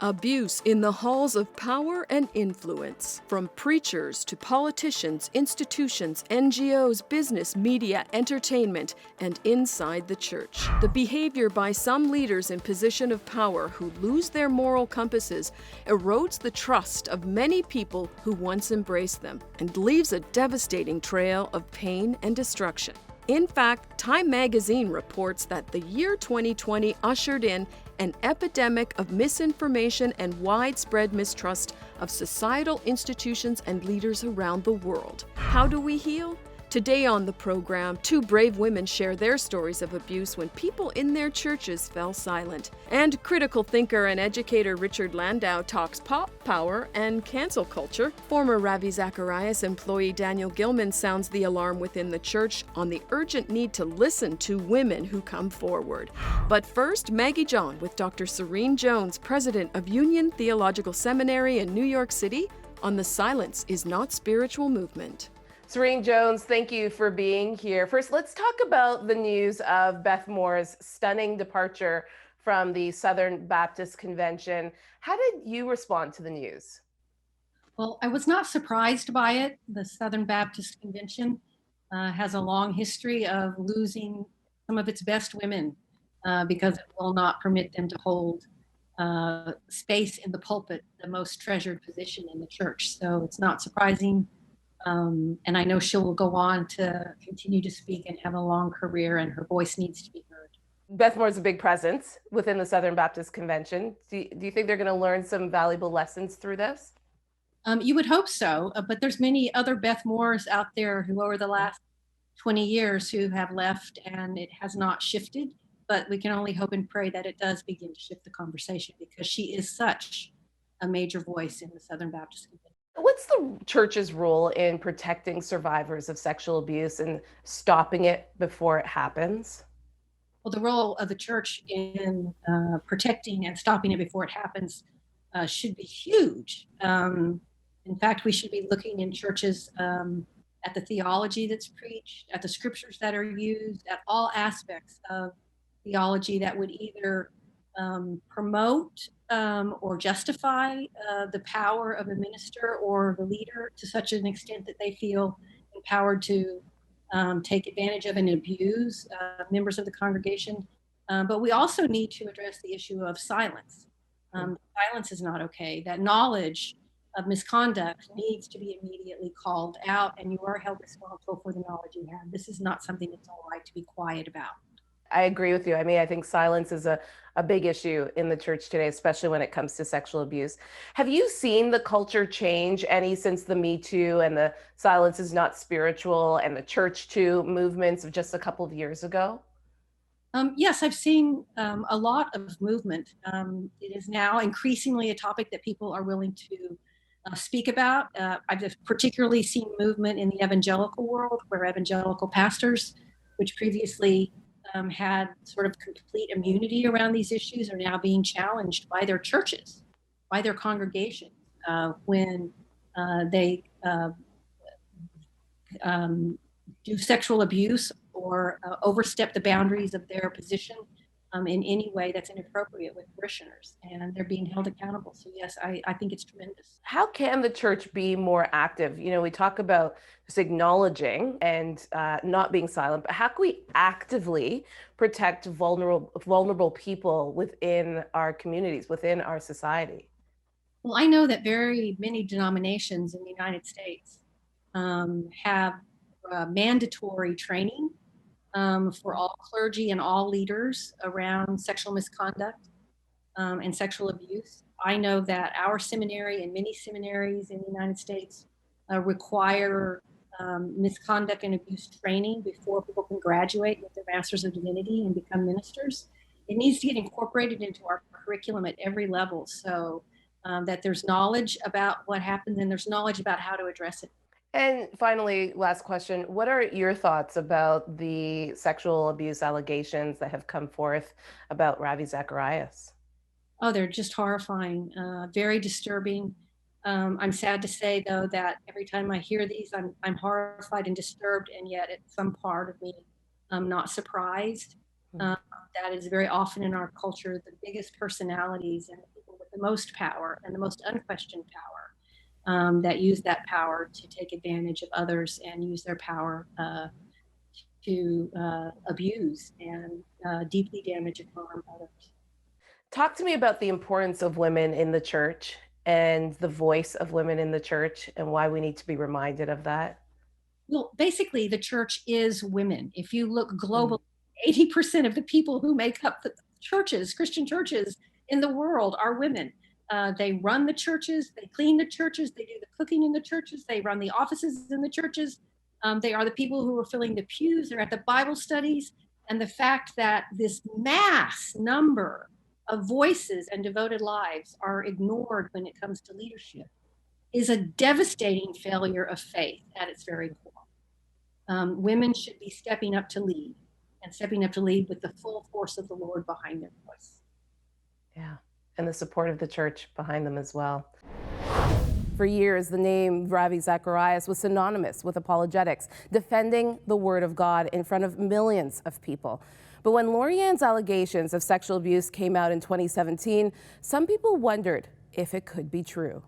Abuse in the halls of power and influence, from preachers to politicians, institutions, NGOs, business, media, entertainment, and inside the church. The behavior by some leaders in position of power who lose their moral compasses erodes the trust of many people who once embraced them and leaves a devastating trail of pain and destruction. In fact, Time magazine reports that the year 2020 ushered in an epidemic of misinformation and widespread mistrust of societal institutions and leaders around the world. How do we heal? Today on the program, two brave women share their stories of abuse when people in their churches fell silent. And critical thinker and educator Richard Landau talks pop, power, and cancel culture. Former RAVI ZACHARIAS employee Daniel Gilman sounds the alarm within the church on the urgent need to listen to women who come forward. But first, Maggie John with Dr. Serene Jones, president of Union Theological Seminary in New York City, on the Silence is Not Spiritual movement. Serene Jones, thank you for being here. First, let's talk about the news of Beth Moore's stunning departure from the Southern Baptist Convention. How did you respond to the news? Well, I was not surprised by it. The Southern Baptist Convention has a long history of losing some of its best women because it will not permit them to hold space in the pulpit, the most treasured position in the church. So it's not surprising. And I know she will go on to continue to speak and have a long career, and her voice needs to be heard. Beth Moore's a big presence within the Southern Baptist Convention. Do you think they're going to learn some valuable lessons through this? You would hope so, but there's many other Beth Moores out there who over the last 20 years who have left, and it has not shifted, but we can only hope and pray that it does begin to shift the conversation, because she is such a major voice in the Southern Baptist Convention. What's the church's role in protecting survivors of sexual abuse and stopping it before it happens? Well, the role of the church in protecting and stopping it before it happens should be huge. In fact, we should be looking in churches at the theology that's preached, at the scriptures that are used, at all aspects of theology that would either promote or justify the power of a minister or the leader to such an extent that they feel empowered to take advantage of and abuse members of the congregation. But we also need to address the issue of silence. Silence is not okay. That knowledge of misconduct needs to be immediately called out, and you are held responsible for the knowledge you have. This is not something that's all right to be quiet about. I agree with you. I mean, I think silence is a big issue in the church today, especially when it comes to sexual abuse. Have you seen the culture change any since the Me Too and the Silence is Not Spiritual and the Church Too movements of just a couple of years ago? Yes, I've seen a lot of movement. It is now increasingly a topic that people are willing to speak about. I've particularly seen movement in the evangelical world, where evangelical pastors, which previously had sort of complete immunity around these issues, are now being challenged by their churches, by their congregations, when they do sexual abuse or overstep the boundaries of their position in any way that's inappropriate with parishioners, and they're being held accountable. So yes, I think it's tremendous. How can the church be more active? You know, we talk about just acknowledging and not being silent, but how can we actively protect vulnerable people within our communities, within our society? Well, I know that very many denominations in the United States have mandatory training for all clergy and all leaders around sexual misconduct and sexual abuse. I know that our seminary and many seminaries in the United States require misconduct and abuse training before people can graduate with their Masters of Divinity and become ministers. It needs to get incorporated into our curriculum at every level, so that there's knowledge about what happens and there's knowledge about how to address it. And finally, last question, what are your thoughts about the sexual abuse allegations that have come forth about RAVI ZACHARIAS? Oh, they're just horrifying, very disturbing. I'm sad to say, though, that every time I hear these, I'm horrified and disturbed, and yet at some part of me, I'm not surprised. That is very often in our culture the biggest personalities and the people with the most power and the most unquestioned power, that use that power to take advantage of others and use their power to abuse and deeply damage and harm others. Talk to me about the importance of women in the church and the voice of women in the church and why we need to be reminded of that. Well, basically, the church is women. If you look globally, 80% of the people who make up the churches, Christian churches in the world, are women. They run the churches, they clean the churches, they do the cooking in the churches, they run the offices in the churches. They are the people who are filling the pews, they're at the Bible studies. And the fact that this mass number of voices and devoted lives are ignored when it comes to leadership is a devastating failure of faith at its very core. Women should be stepping up to lead, and stepping up to lead with the full force of the Lord behind their voice. Yeah, and the support of the church behind them as well. For years, the name RAVI ZACHARIAS was synonymous with apologetics, defending the word of God in front of millions of people. But when Lorianne's allegations of sexual abuse came out in 2017, some people wondered if it could be true.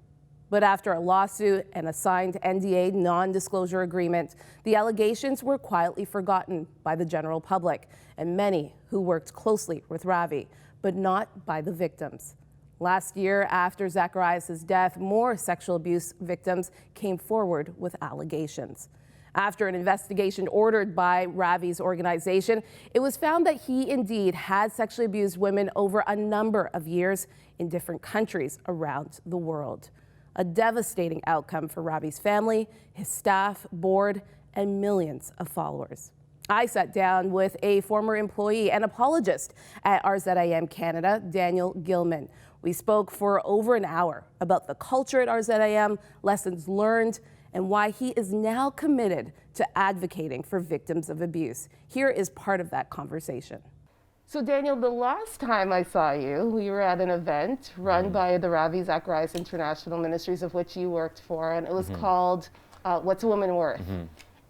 But after a lawsuit and a signed NDA non-disclosure agreement, the allegations were quietly forgotten by the general public and many who worked closely with RAVI, but not by the victims. Last year, after Zacharias' death, more sexual abuse victims came forward with allegations. After an investigation ordered by RAVI's organization, it was found that he indeed had sexually abused women over a number of years in different countries around the world. A devastating outcome for RAVI's family, his staff, board, and millions of followers. I sat down with a former employee and apologist at RZIM Canada, Daniel Gilman. We spoke for over an hour about the culture at RZIM, lessons learned, and why he is now committed to advocating for victims of abuse. Here is part of that conversation. So Daniel, the last time I saw you, we were at an event run by the RAVI ZACHARIAS International Ministries, of which you worked for, and it was called What's a Woman Worth?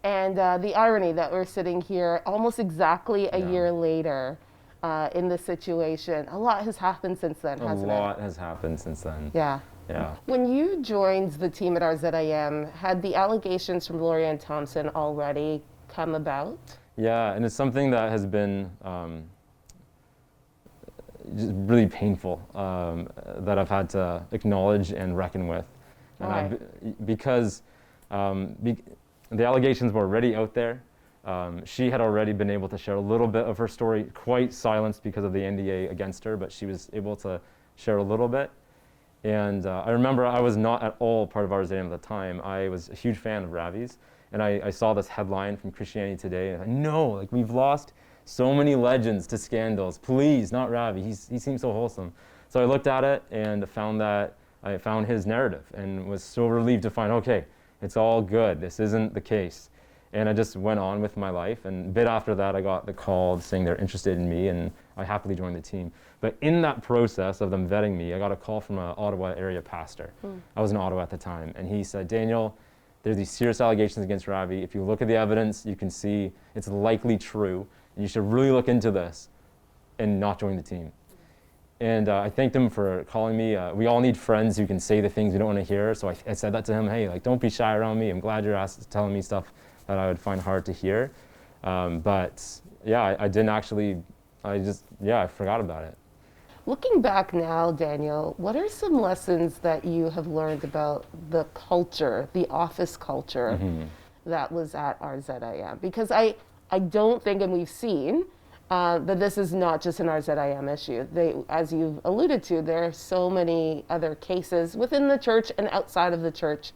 And the irony that we're sitting here almost exactly a year later in this situation. A lot has happened since then, hasn't it? A lot has happened since then. Yeah. Yeah. When you joined the team at RZIM, had the allegations from Lorianne Thompson already come about? Yeah, and it's something that has been just really painful that I've had to acknowledge and reckon with. And because the allegations were already out there. She had already been able to share a little bit of her story, quite silenced because of the NDA against her, but she was able to share a little bit. And I remember I was not at all part of RZIM at the time. I was a huge fan of RAVI's, and I saw this headline from Christianity Today, and I no, like we've lost so many legends to scandals. Please, not RAVI. He seems so wholesome. So I looked at it and I found his narrative and was so relieved to find, okay, it's all good. This isn't the case. And I just went on with my life. And a bit after that, I got the call saying they're interested in me, and I happily joined the team. But in that process of them vetting me, I got a call from an Ottawa area pastor. I was in Ottawa at the time. And he said, Daniel, there's these serious allegations against RAVI. If you look at the evidence, you can see it's likely true. And you should really look into this and not join the team. And I thanked him for calling me. We all need friends who can say the things we don't want to hear. So I said that to him, hey, like, don't be shy around me. I'm glad you're telling me stuff that I would find hard to hear. But yeah, I didn't actually, I forgot about it. Looking back now, Daniel, what are some lessons that you have learned about the culture, the office culture that was at RZIM? Because I don't think, and we've seen, that this is not just an RZIM issue. As you've alluded to, there are so many other cases within the church and outside of the church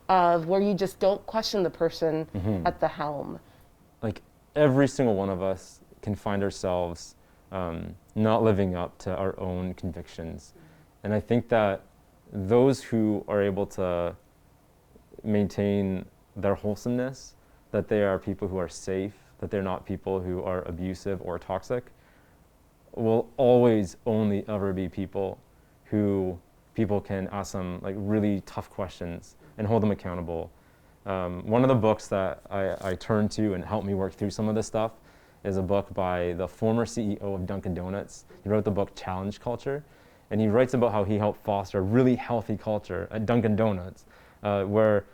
where you just don't question the person at the helm. Like every single one of us can find ourselves not living up to our own convictions. And I think that those who are able to maintain their wholesomeness, that they are people who are safe, that they're not people who are abusive or toxic, will always only ever be people who people can ask them like really tough questions and hold them accountable. One of the books that I turned to and helped me work through some of this stuff is a book by the former CEO of Dunkin' Donuts. He wrote the book Challenge Culture, and he writes about how he helped foster a really healthy culture at Dunkin' Donuts, where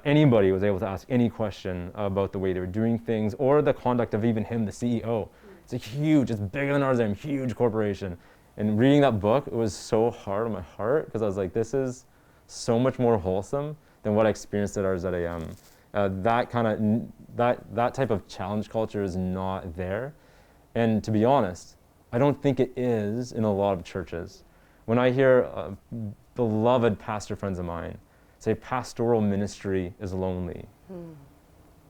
anybody was able to ask any question about the way they were doing things or the conduct of even him, the CEO. It's it's bigger than RZAM, huge corporation. And reading that book, it was so hard on my heart because I was like, this is so much more wholesome than what I experienced at RZAM. That type of challenge culture is not there. And to be honest, I don't think it is in a lot of churches. When I hear beloved pastor friends of mine say pastoral ministry is lonely,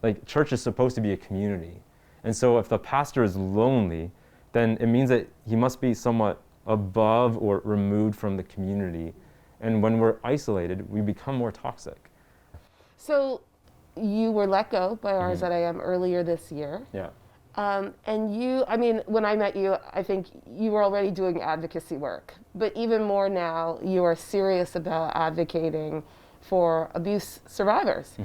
like church is supposed to be a community. And so if the pastor is lonely, then it means that he must be somewhat above or removed from the community. And when we're isolated, we become more toxic. So you were let go by RZAM earlier this year. Yeah. And you, I mean, when I met you, I think you were already doing advocacy work, but even more now, you are serious about advocating for abuse survivors.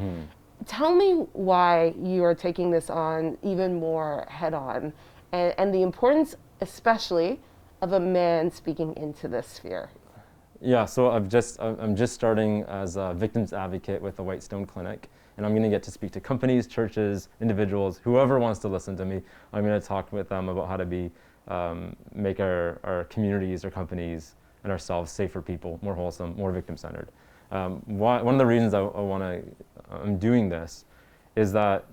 Tell me why you are taking this on even more head on, and the importance, especially, of a man speaking into this sphere. Yeah, so I'm just starting as a victims advocate with the Whitestone Clinic, and I'm going to get to speak to companies, churches, individuals, whoever wants to listen to me. I'm going to talk with them about how to make our communities, our companies, and ourselves safer people, more wholesome, more victim-centered. One of the reasons I'm doing this is that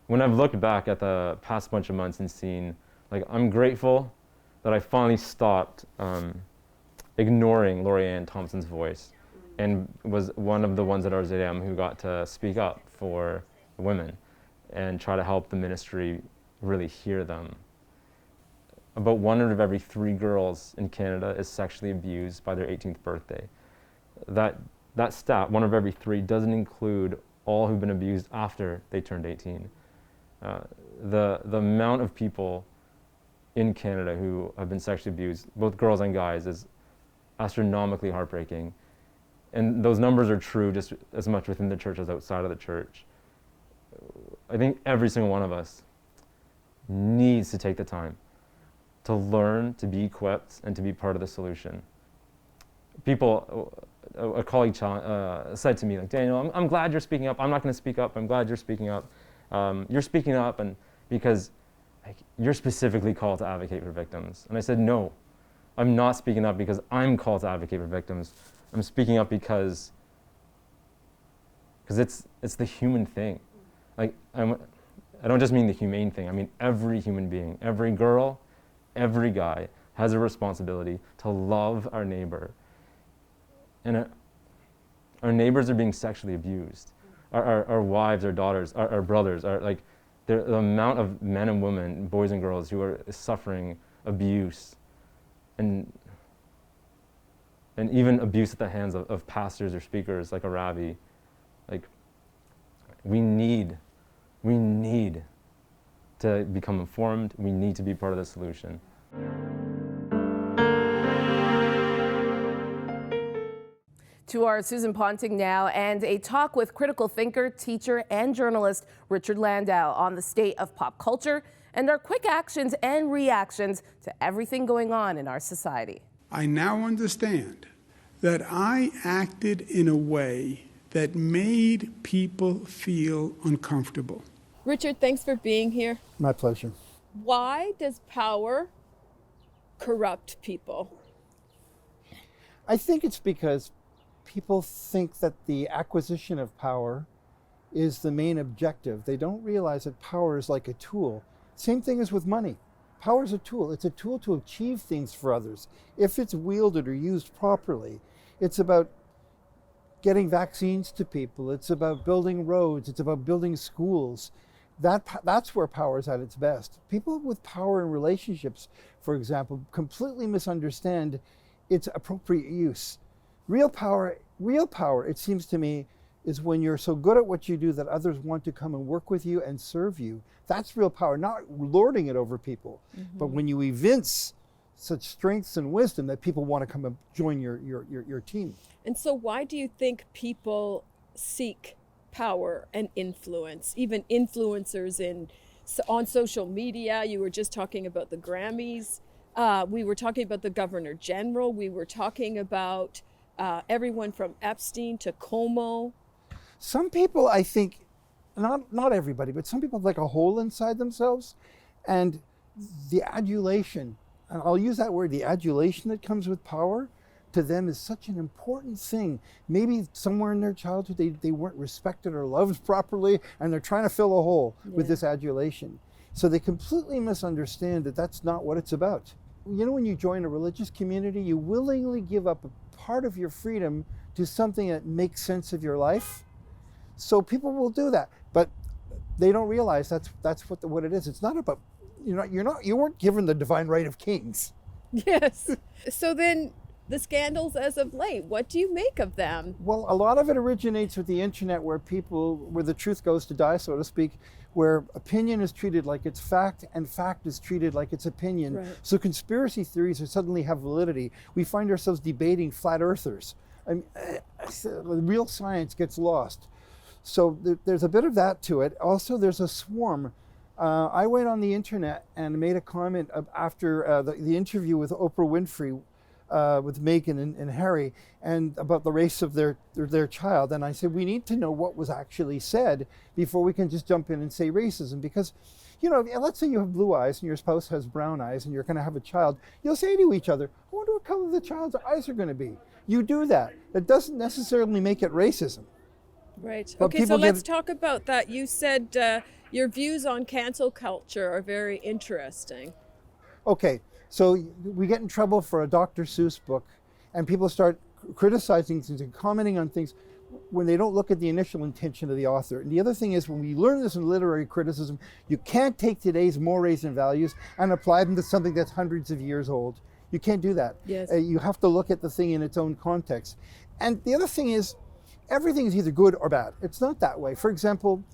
when I've looked back at the past bunch of months and seen, like, I'm grateful that I finally stopped ignoring Lori-Ann Thompson's voice and was one of the ones at RZAM who got to speak up for women and try to help the ministry really hear them. About 1 out of every 3 girls in Canada is sexually abused by their 18th birthday. That stat, 1 of every 3, doesn't include all who've been abused after they turned 18. The amount of people in Canada who have been sexually abused, both girls and guys, is astronomically heartbreaking. And those numbers are true just as much within the church as outside of the church. I think every single one of us needs to take the time to learn, to be equipped, and to be part of the solution. A colleague said to me, like, Daniel, I'm glad you're speaking up. I'm not going to speak up. I'm glad you're speaking up. You're speaking up and because you're specifically called to advocate for victims. And I said, no, I'm not speaking up because I'm called to advocate for victims. I'm speaking up because it's the human thing. Like, I don't just mean the humane thing. I mean every human being, every girl, every guy has a responsibility to love our neighbor. And our neighbors are being sexually abused. Our wives, our daughters, our brothers, the amount of men and women, boys and girls who are suffering abuse and even abuse at the hands of pastors or speakers like a RAVI. Like, we need to become informed. We need to be part of the solution. To our Susan Ponting now, and a talk with critical thinker, teacher, and journalist Richard Landau on the state of pop culture and our quick actions and reactions to everything going on in our society. I now understand that I acted in a way that made people feel uncomfortable. Richard, thanks for being here. My pleasure. Why does power corrupt people? I think it's because people think that the acquisition of power is the main objective. They don't realize that power is like a tool. Same thing as with money. Power is a tool. It's a tool to achieve things for others. If it's wielded or used properly, it's about getting vaccines to people. It's about building roads. It's about building schools. That's where power is at its best. People with power in relationships, for example, completely misunderstand its appropriate use. Real power, it seems to me, is when you're so good at what you do that others want to come and work with you and serve you. That's real power, not lording it over people. Mm-hmm. But when you evince such strengths and wisdom that people want to come and join your team. And so why do you think people seek power and influence, even influencers in on social media. You were just talking about the Grammys. We were talking about the Governor General. We were talking about everyone from Epstein to Como. Some people, I think, not everybody, but some people have like a hole inside themselves, and the adulation, and I'll use that word, the adulation that comes with power, to them is such an important thing. Maybe somewhere in their childhood they weren't respected or loved properly, and they're trying to fill a hole with this adulation. So they completely misunderstand that that's not what it's about. You know, when you join a religious community, you willingly give up a part of your freedom to something that makes sense of your life. So people will do that, but they don't realize that's what it is. It's not about, you weren't given the divine right of kings. Yes. So then the scandals as of late, what do you make of them? Well, a lot of it originates with the internet, where the truth goes to die, so to speak, where opinion is treated like it's fact and fact is treated like it's opinion. Right. So conspiracy theories suddenly have validity. We find ourselves debating flat earthers. I mean, real science gets lost. So there's a bit of that to it. Also, there's a swarm. I went on the internet and made a comment after the interview with Oprah Winfrey, with Meghan and Harry, and about the race of their child. And I said, we need to know what was actually said before we can just jump in and say racism. Because, let's say you have blue eyes and your spouse has brown eyes and you're going to have a child. You'll say to each other, I wonder what color the child's eyes are going to be. You do that. That doesn't necessarily make it racism. Right. But Okay, so let's talk about that. You said your views on cancel culture are very interesting. Okay, so we get in trouble for a Dr. Seuss book, and people start criticizing things and commenting on things when they don't look at the initial intention of the author. And the other thing is, when we learn this in literary criticism, you can't take today's mores and values and apply them to something that's hundreds of years old. You can't do that. Yes. You have to look at the thing in its own context. And the other thing is, everything is either good or bad. It's not that way. For example,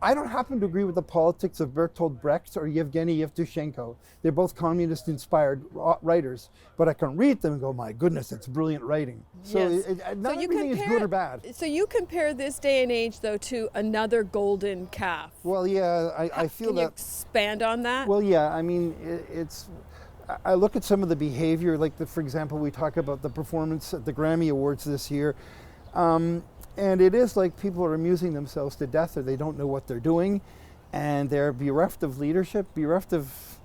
I don't happen to agree with the politics of Bertolt Brecht or Yevgeny Yevtushenko. They're both communist-inspired writers, but I can read them and go, my goodness, that's brilliant writing. So Yes. not everything is good or bad. So you compare this day and age, though, to another golden calf. Well, yeah, I feel Can you that. expand on that? Well, yeah, I mean, I look at some of the behavior, like, for example, we talk about the performance at the Grammy Awards this year. And it is like people are amusing themselves to death, or they don't know what they're doing, and they're bereft of leadership, bereft of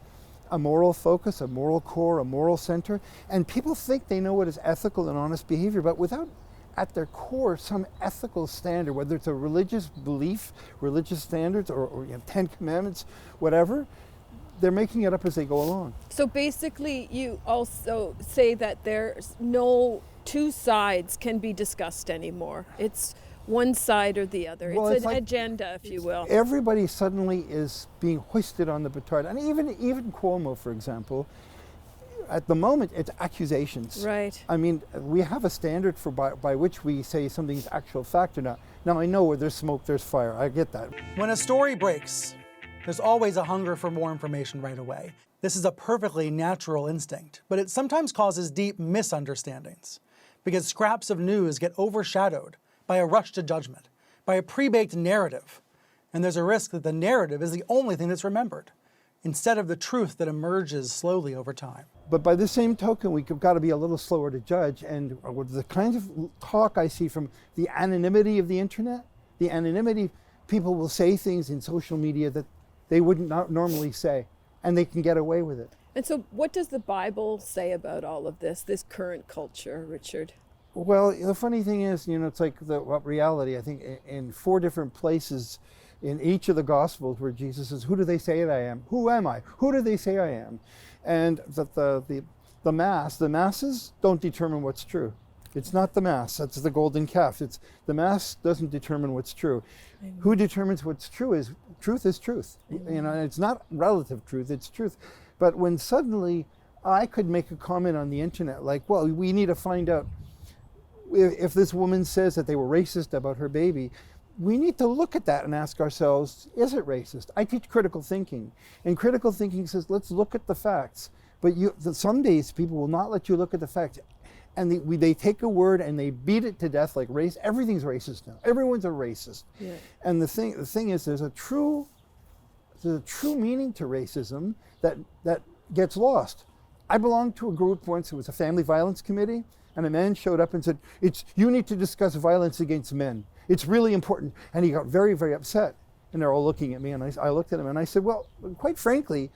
a moral focus, a moral core, a moral center. And people think they know what is ethical and honest behavior, but without, at their core, some ethical standard, whether it's a religious belief, religious standards, or 10 Commandments, whatever, they're making it up as they go along. So basically, you also say that there's no two sides can be discussed anymore. It's one side or the other. Well, it's an like, agenda, if you will. Everybody suddenly is being hoisted on the petard. And even Cuomo, for example, at the moment, it's accusations. Right. I mean, we have a standard for by which we say something's actual fact or not. Now, I know where there's smoke, there's fire. I get that. When a story breaks, there's always a hunger for more information right away. This is a perfectly natural instinct, but it sometimes causes deep misunderstandings, because scraps of news get overshadowed by a rush to judgment, by a pre-baked narrative, and there's a risk that the narrative is the only thing that's remembered, instead of the truth that emerges slowly over time. But by the same token, we've got to be a little slower to judge, and with the kinds of talk I see from the anonymity of the internet, people will say things in social media that they wouldn't normally say, and they can get away with it. And so what does the Bible say about all of this current culture, Richard? Well, the funny thing is, it's like reality. I think in 4 different places in each of the Gospels where Jesus says, who do they say that I am? Who am I? Who do they say I am? And that the masses don't determine what's true. It's not the mass, that's the golden calf. The mass doesn't determine what's true. Amen. Who determines what's true is truth. It's not relative truth, it's truth. But when suddenly I could make a comment on the internet like, well, we need to find out if this woman says that they were racist about her baby, we need to look at that and ask ourselves, is it racist? I teach critical thinking, and critical thinking says, let's look at the facts. But some days people will not let you look at the facts. And they take a word and they beat it to death like race. Everything's racist now. Everyone's a racist. Yeah. And the thing is, there's a true There's a true meaning to racism that gets lost. I belonged to a group once, it was a family violence committee, and a man showed up and said, you need to discuss violence against men. It's really important. And he got very, very upset. And they're all looking at me, and I looked at him and I said, well, quite frankly,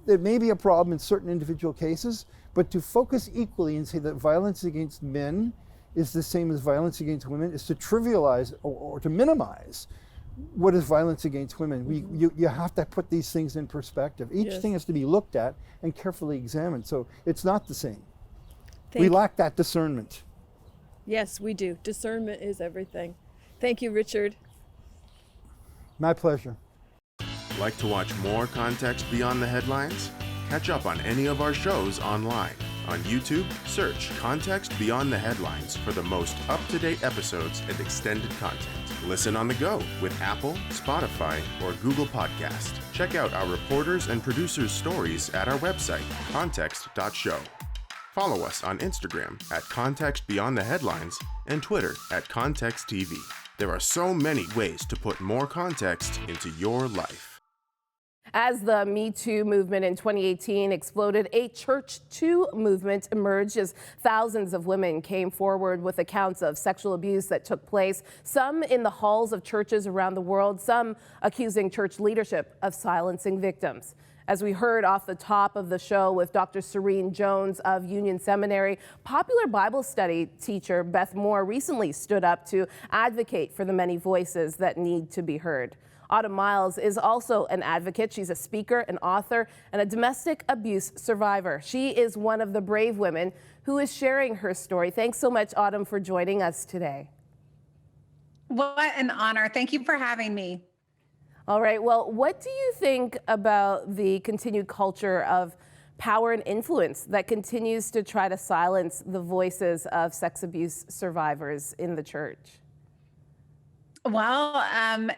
there may be a problem in certain individual cases, but to focus equally and say that violence against men is the same as violence against women is to trivialize or to minimize what is violence against women. You have to put these things in perspective. Each thing has to be looked at and carefully examined. So it's not the same. We lack that discernment. Yes, we do. Discernment is everything. Thank you, Richard. My pleasure. Like to watch more Context Beyond the Headlines? Catch up on any of our shows online. On YouTube, search Context Beyond the Headlines for the most up-to-date episodes and extended content. Listen on the go with Apple, Spotify, or Google Podcast. Check out our reporters and producers' stories at our website, context.show. Follow us on Instagram at Context Beyond the Headlines and Twitter at Context TV. There are so many ways to put more context into your life. As the Me Too movement in 2018 exploded, a Church Too movement emerged as thousands of women came forward with accounts of sexual abuse that took place, some in the halls of churches around the world, some accusing church leadership of silencing victims. As we heard off the top of the show with Dr. Serene Jones of Union Seminary, popular Bible study teacher Beth Moore recently stood up to advocate for the many voices that need to be heard. Autumn Miles is also an advocate. She's a speaker, an author, and a domestic abuse survivor. She is one of the brave women who is sharing her story. Thanks so much, Autumn, for joining us today. What an honor. Thank you for having me. All right. Well, what do you think about the continued culture of power and influence that continues to try to silence the voices of sex abuse survivors in the church? Well,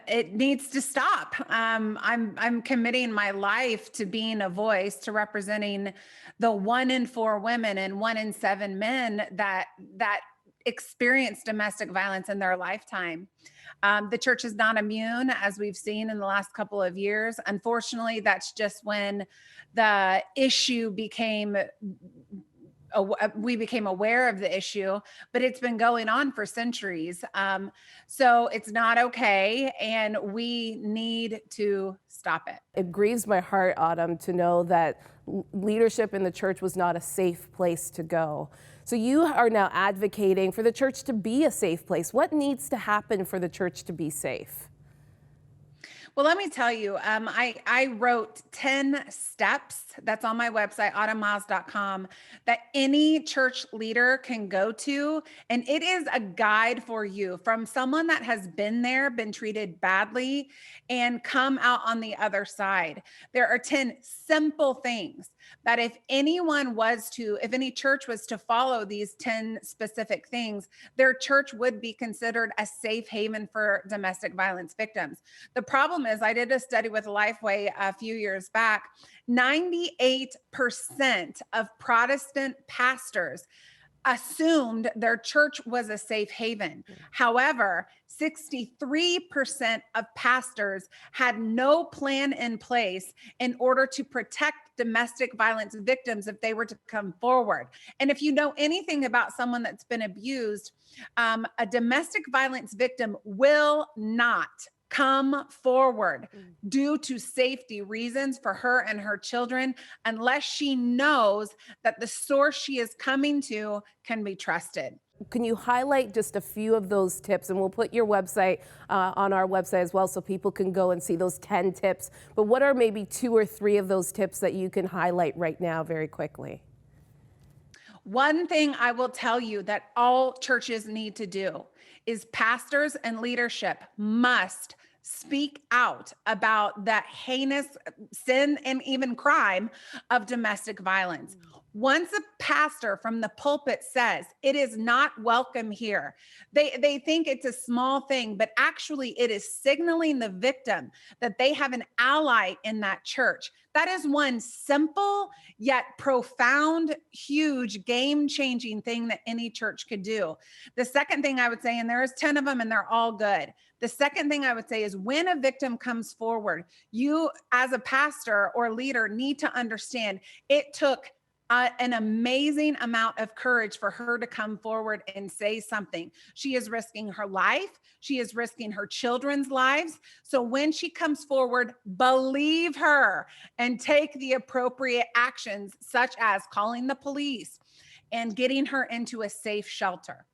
it needs to stop. I'm committing my life to being a voice, to representing the 1 in 4 women and 1 in 7 men that experience domestic violence in their lifetime. The church is not immune, as we've seen in the last couple of years. Unfortunately, that's just when the issue we became aware of the issue, but it's been going on for centuries. So it's not okay, and we need to stop it. It grieves my heart, Autumn, to know that leadership in the church was not a safe place to go. So you are now advocating for the church to be a safe place. What needs to happen for the church to be safe? Well, let me tell you, I wrote 10 steps that's on my website, autumnmiles.com, that any church leader can go to. And it is a guide for you from someone that has been there, been treated badly, and come out on the other side. There are 10 simple things that if any church was to follow these 10 specific things, their church would be considered a safe haven for domestic violence victims. The problem is, I did a study with Lifeway a few years back. 98% of Protestant pastors assumed their church was a safe haven. However, 63% of pastors had no plan in place in order to protect domestic violence victims if they were to come forward. And if you know anything about someone that's been abused, a domestic violence victim will not come forward due to safety reasons for her and her children unless she knows that the source she is coming to can be trusted. Can you highlight just a few of those tips? And we'll put your website on our website as well so people can go and see those 10 tips. But what are maybe 2 or 3 of those tips that you can highlight right now very quickly? One thing I will tell you that all churches need to do is pastors and leadership must speak out about the heinous sin and even crime of domestic violence. Once a pastor from the pulpit says it is not welcome here, they think it's a small thing, but actually it is signaling the victim that they have an ally in that church. That is one simple yet profound, huge, game-changing thing that any church could do. The second thing I would say, and there's 10 of them and they're all good. The second thing I would say is when a victim comes forward, you as a pastor or leader need to understand it took an amazing amount of courage for her to come forward and say something. She is risking her life. She is risking her children's lives. So when she comes forward, believe her and take the appropriate actions, such as calling the police and getting her into a safe shelter.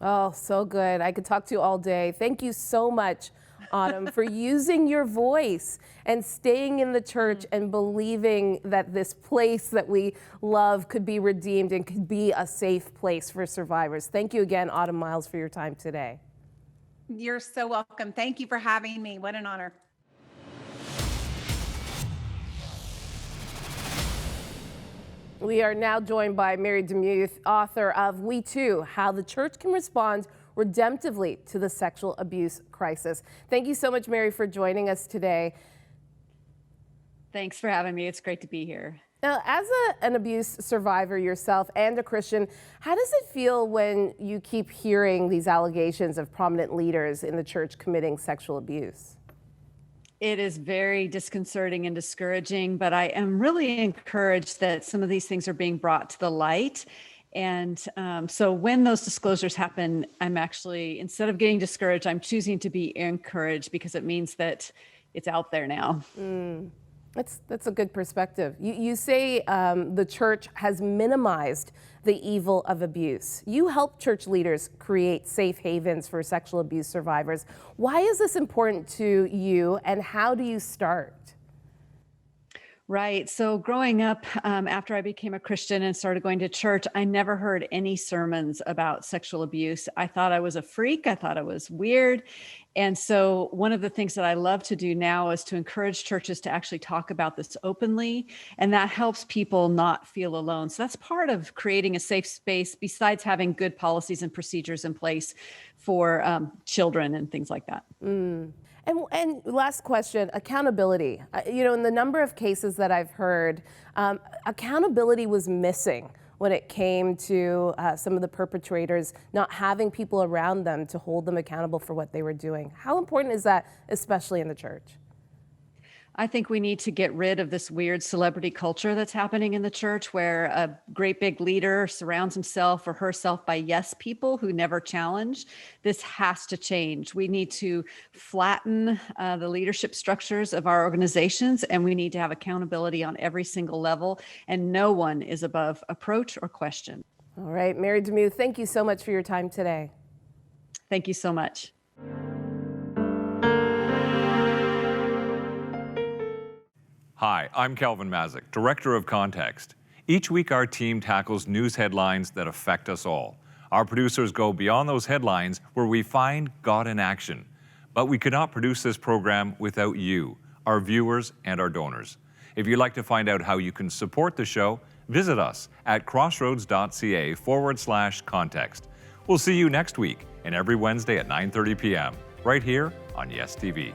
Oh, so good. I could talk to you all day. Thank you so much, Autumn, for using your voice and staying in the church and believing that this place that we love could be redeemed and could be a safe place for survivors. Thank you again, Autumn Miles, for your time today. You're so welcome. Thank you for having me. What an honor. We are now joined by Mary DeMuth, author of We Too, How the Church Can Respond Redemptively to the Sexual Abuse Crisis. Thank you so much, Mary, for joining us today. Thanks for having me. It's great to be here. Now, as an abuse survivor yourself and a Christian, how does it feel when you keep hearing these allegations of prominent leaders in the church committing sexual abuse? It is very disconcerting and discouraging, but I am really encouraged that some of these things are being brought to the light. And so when those disclosures happen, I'm actually, instead of getting discouraged, I'm choosing to be encouraged because it means that it's out there now. That's a good perspective. You say the church has minimized the evil of abuse. You help church leaders create safe havens for sexual abuse survivors. Why is this important to you, and how do you start? Right. So growing up, after I became a Christian and started going to church, I never heard any sermons about sexual abuse. I thought I was a freak. I thought I was weird. And so one of the things that I love to do now is to encourage churches to actually talk about this openly, and that helps people not feel alone. So that's part of creating a safe space, besides having good policies and procedures in place for children and things like that. And last question, accountability. In the number of cases that I've heard, accountability was missing when it came to some of the perpetrators not having people around them to hold them accountable for what they were doing. How important is that, especially in the church? I think we need to get rid of this weird celebrity culture that's happening in the church, where a great big leader surrounds himself or herself by yes people who never challenge. This has to change. We need to flatten the leadership structures of our organizations, and we need to have accountability on every single level, and no one is above approach or question. All right, Mary DeMuth, thank you so much for your time today. Thank you so much. Hi, I'm Calvin Mazik, Director of Context. Each week our team tackles news headlines that affect us all. Our producers go beyond those headlines where we find God in action. But we could not produce this program without you, our viewers and our donors. If you'd like to find out how you can support the show, visit us at crossroads.ca/context. We'll see you next week and every Wednesday at 9:30 p.m. right here on Yes TV.